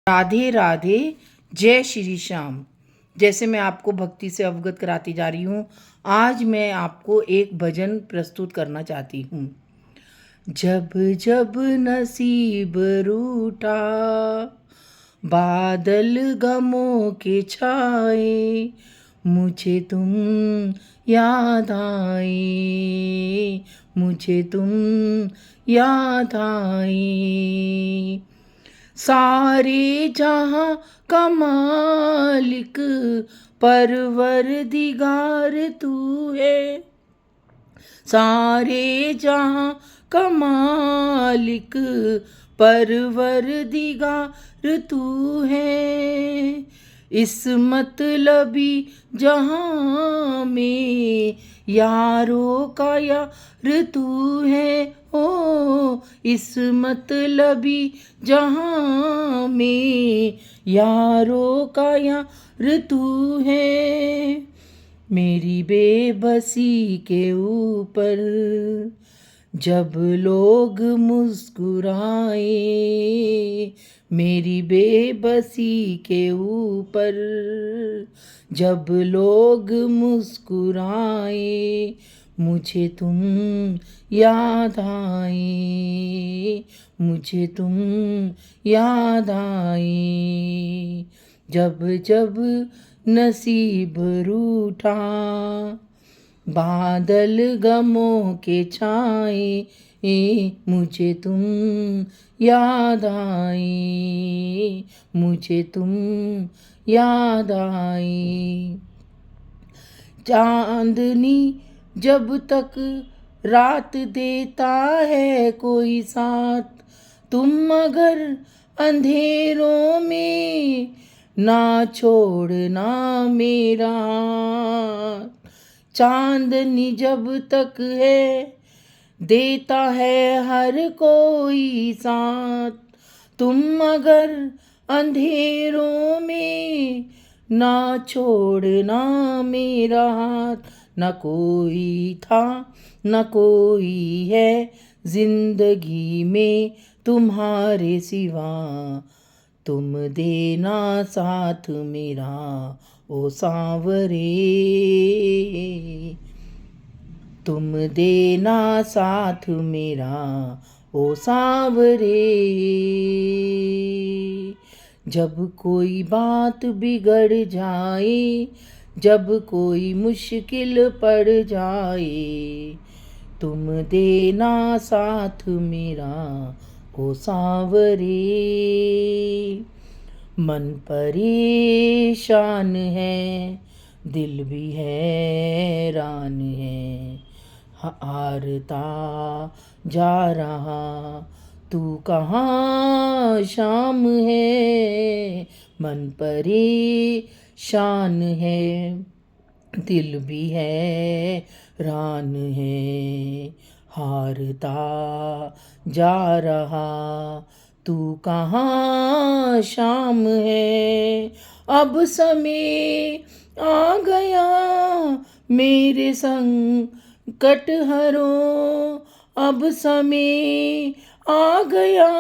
राधे राधे। जय श्री श्याम। जैसे मैं आपको भक्ति से अवगत कराती जा रही हूँ, आज मैं आपको एक भजन प्रस्तुत करना चाहती हूँ। जब जब नसीब रूठा, बादल गमों के छाए, मुझे तुम याद आए, मुझे तुम याद आए। सारे जहां का मालिक परवरदिगार तू है, सारे जहां का मालिक परवरदिगार तू है। इस मतलबी जहां में यारों का यार तू है। ओ इस मतलबी जहां में यारों का यार तू है। मेरी बेबसी के ऊपर जब लोग मुस्कुराए, मेरी बेबसी के ऊपर जब लोग मुस्कुराए, मुझे तुम याद आए, मुझे तुम याद आए। जब जब नसीब रूठा, बादल गमों के छाए, मुझे तुम याद आए, मुझे तुम याद आए। चांदनी जब तक रात देता है कोई साथ, तुम अगर अंधेरों में ना छोड़ना मेरा हाथ। चांदनी जब तक है देता है हर कोई साथ, तुम अगर अंधेरों में ना छोड़ना मेरा हाथ। न कोई था न कोई है जिंदगी में तुम्हारे सिवा, तुम देना साथ मेरा ओ सांवरे, तुम देना साथ मेरा ओ सांवरे। जब कोई बात बिगड़ जाए, जब कोई मुश्किल पड़ जाए, तुम देना साथ मेरा ओ सांवरे। मन परेशान है, दिल भी हैरान है, हारता जा रहा तू कहाँ शाम है। मन परेशान है, दिल भी हैरान है, हारता जा रहा तू कहाँ शाम है। अब समय आ गया मेरे संकट हरो, अब समय आ गया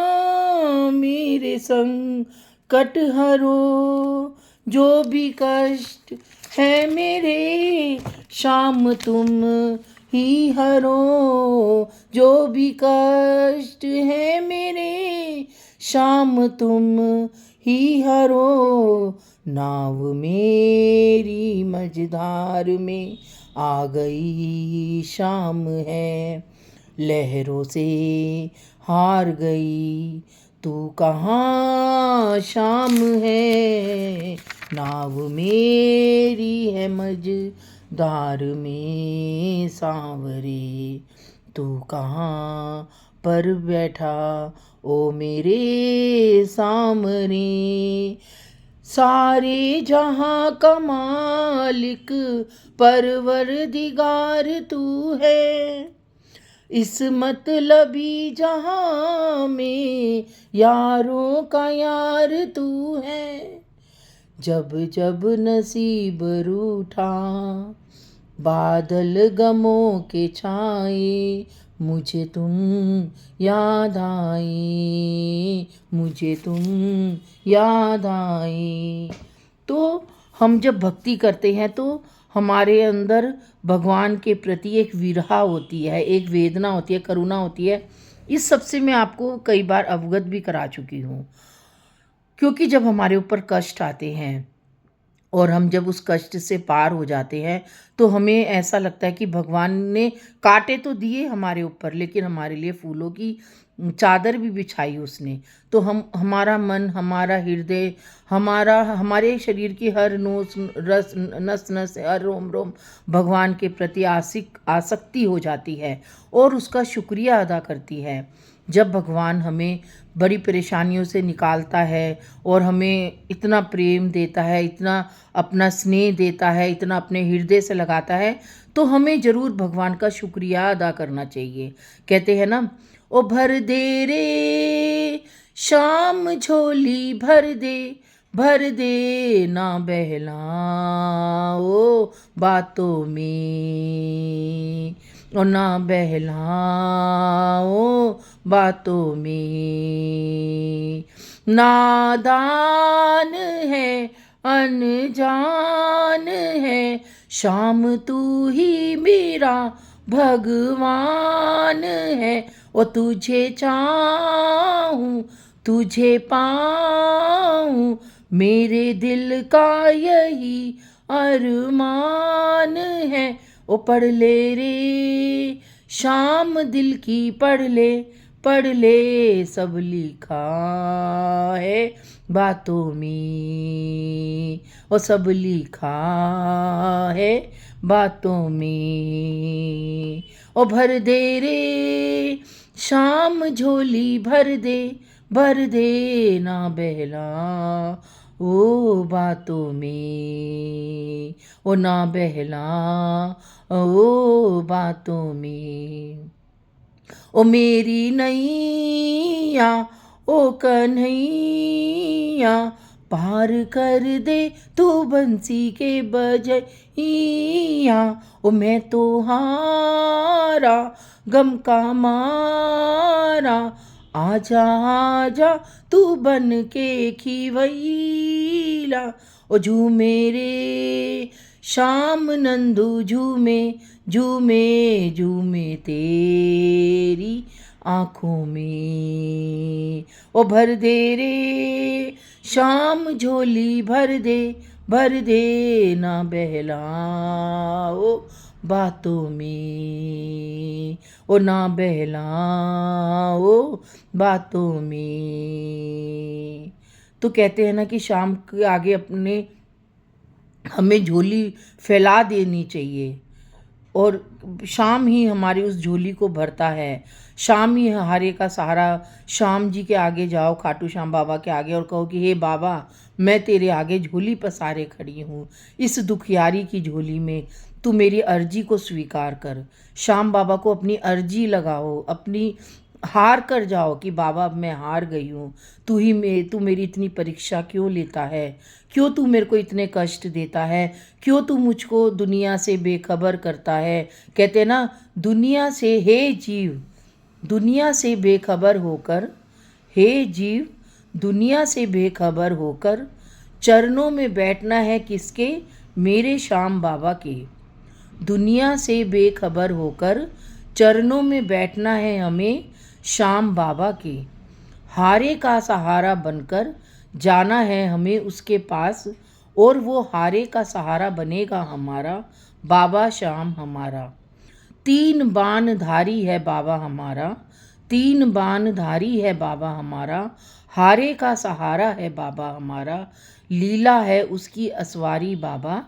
मेरे संकट हरो। जो भी कष्ट है मेरे शाम तुम ही हरो, जो भी कष्ट है मेरे शाम तुम ही हरो। नाव मेरी मझधार में आ गई शाम है, लहरों से हार गई तू कहाँ शाम है। नाव मेरी है मझधार में सांवरे, तू कहाँ पर बैठा ओ मेरे सामने। सारे जहां का मालिक परवरदिगार तू है, इस मतलबी जहां में यारों का यार तू है। जब जब नसीब रूठा, बादल गमों के छाए, मुझे तुम याद आए, मुझे तुम याद आए। तो हम जब भक्ति करते हैं तो हमारे अंदर भगवान के प्रति एक विरह होती है, एक वेदना होती है, करुणा होती है। इस सब से मैं आपको कई बार अवगत भी करा चुकी हूँ। क्योंकि जब हमारे ऊपर कष्ट आते हैं और हम जब उस कष्ट से पार हो जाते हैं तो हमें ऐसा लगता है कि भगवान ने कांटे तो दिए हमारे ऊपर, लेकिन हमारे लिए फूलों की चादर भी बिछाई उसने। तो हम, हमारा मन, हमारा हृदय, हमारे शरीर की हर नोस रस नस नस, हर रोम रोम भगवान के प्रति आसक्ति हो जाती है और उसका शुक्रिया अदा करती है। जब भगवान हमें बड़ी परेशानियों से निकालता है और हमें इतना प्रेम देता है, इतना अपना स्नेह देता है, इतना अपने हृदय से लगाता है, तो हमें ज़रूर भगवान का शुक्रिया अदा करना चाहिए। कहते हैं ना, ओ भर दे रे शाम झोली भर दे ना बहलाओ बातों में, और ना बहलाओ बातों में। नादान है अनजान है, शाम तू ही मेरा भगवान है। ओ तुझे चाहूं तुझे पाऊं, मेरे दिल का यही अरमान है। ओ पढ़ ले रे शाम दिल की, पढ़ ले सब लिखा है बातों में, ओ सब लिखा है बातों में। ओ भर दे रे शाम झोली भर दे ना बहला ओ बातों में, ओ ना बहला ओ बातों में। ओ मेरी नैया ओ कन्हैया, पार कर दे तू बंसी के बजैया। ओ मैं तो हारा गम का मारा, आजा आजा तू बन के खिवैला। ओ झूमे रे शाम नंदू झूमे झूमे तेरी आँखों में। ओ भर दे रे शाम झोली भर दे ना बहलाओ बातों में, ओ ना बहलाओ बातों में। तो कहते हैं ना कि शाम के आगे अपने हमें झोली फैला देनी चाहिए और शाम ही हमारी उस झोली को भरता है। शाम ही हारे का सहारा। शाम जी के आगे जाओ, खाटू श्याम बाबा के आगे, और कहो कि हे बाबा, मैं तेरे आगे झोली पसारे खड़ी हूँ। इस दुखियारी की झोली में तू मेरी अर्जी को स्वीकार कर। श्याम बाबा को अपनी अर्जी लगाओ, अपनी हार कर जाओ कि बाबा अब मैं हार गई हूँ। तू मेरी इतनी परीक्षा क्यों लेता है? क्यों तू मेरे को इतने कष्ट देता है? क्यों तू मुझको दुनिया से बेखबर करता है? कहते ना, दुनिया से हे जीव, दुनिया से बेखबर होकर, हे जीव दुनिया से बेखबर होकर, चरणों में बैठना है किसके? मेरे श्याम बाबा के। दुनिया से बेखबर होकर चरणों में बैठना है हमें श्याम बाबा के। हारे का सहारा बनकर जाना है हमें उसके पास, और वो हारे का सहारा बनेगा हमारा बाबा श्याम हमारा। 3 बाण धारी है बाबा हमारा, 3 बाण धारी है बाबा हमारा। हारे का सहारा है बाबा हमारा, लीला है उसकी असवारी बाबा।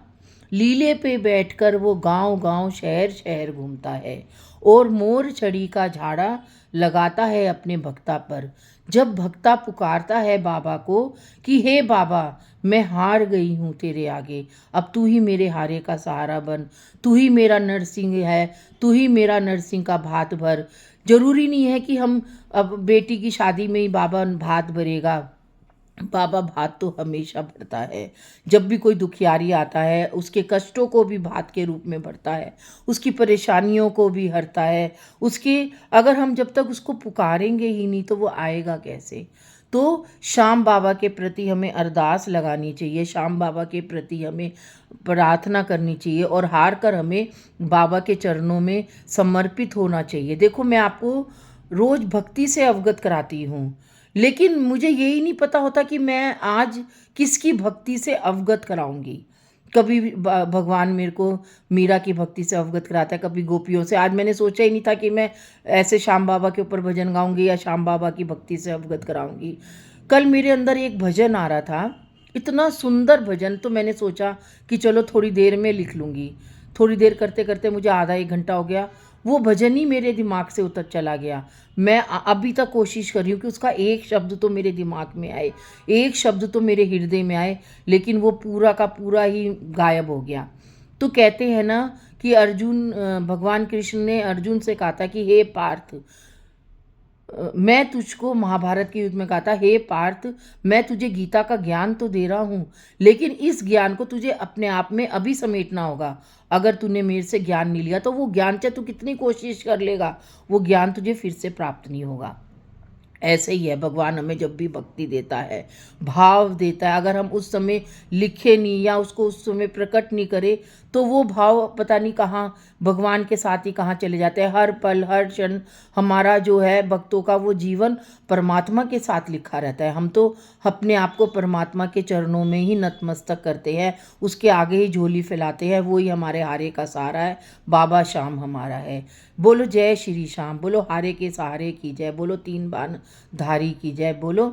लीले पे बैठकर वो गांव गांव शहर शहर घूमता है और मोर छड़ी का झाड़ा लगाता है अपने भक्ता पर। जब भक्ता पुकारता है बाबा को कि हे बाबा, मैं हार गई हूँ तेरे आगे, अब तू ही मेरे हारे का सहारा बन, तू ही मेरा नरसिंह है, तू ही मेरा नरसिंह का भात भर। जरूरी नहीं है कि हम अब बेटी की शादी में ही बाबा भात भरेगा। बाबा भात तो हमेशा भरता है। जब भी कोई दुखियारी आता है, उसके कष्टों को भी भात के रूप में भरता है, उसकी परेशानियों को भी हरता है। उसके अगर हम जब तक उसको पुकारेंगे ही नहीं तो वो आएगा कैसे? तो श्याम बाबा के प्रति हमें अरदास लगानी चाहिए, श्याम बाबा के प्रति हमें प्रार्थना करनी चाहिए और हार कर हमें बाबा के चरणों में समर्पित होना चाहिए। देखो, मैं आपको रोज़ भक्ति से अवगत कराती हूँ, लेकिन मुझे यही नहीं पता होता कि मैं आज किसकी भक्ति से अवगत कराऊंगी। कभी भगवान मेरे को मीरा की भक्ति से अवगत कराता है, कभी गोपियों से। आज मैंने सोचा ही नहीं था कि मैं ऐसे श्याम बाबा के ऊपर भजन गाऊंगी या श्याम बाबा की भक्ति से अवगत कराऊंगी। कल मेरे अंदर एक भजन आ रहा था, इतना सुंदर भजन, तो मैंने सोचा कि चलो थोड़ी देर में लिख लूँगी। थोड़ी देर करते करते मुझे आधा एक घंटा हो गया, वो भजन ही मेरे दिमाग से उतर चला गया। मैं अभी तक कोशिश कर रही हूँ कि उसका एक शब्द तो मेरे दिमाग में आए, एक शब्द तो मेरे हृदय में आए, लेकिन वो पूरा का पूरा ही गायब हो गया। तो कहते हैं ना कि भगवान कृष्ण ने अर्जुन से कहा था कि हे पार्थ, मैं तुझको महाभारत के युद्ध में कहा था, हे पार्थ, मैं तुझे गीता का ज्ञान तो दे रहा हूँ, लेकिन इस ज्ञान को तुझे अपने आप में अभी समेटना होगा। अगर तूने मेरे से ज्ञान नहीं लिया तो वो ज्ञान, चाहे तू कितनी कोशिश कर लेगा, वो ज्ञान तुझे फिर से प्राप्त नहीं होगा। ऐसे ही है, भगवान हमें जब भी भक्ति देता है, भाव देता है, अगर हम उस समय लिखे नहीं या उसको उस समय प्रकट नहीं करें तो वो भाव पता नहीं कहाँ भगवान के साथ ही कहाँ चले जाते हैं। हर पल हर क्षण हमारा जो है भक्तों का वो जीवन परमात्मा के साथ लिखा रहता है। हम तो अपने आप को परमात्मा के चरणों में ही नतमस्तक करते हैं, उसके आगे ही झोली फैलाते हैं। वो ही हमारे हारे का सहारा है, बाबा श्याम हमारा है। बोलो जय श्री श्याम, बोलो हारे के सहारे की जय, बोलो तीन बाण धारी की जय, बोलो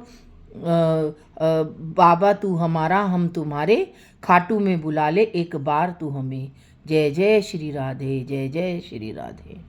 बाबा तू हमारा हम तुम्हारे, खाटू में बुला ले एक बार तू हमें। जय जय श्री राधे, जय जय श्री राधे।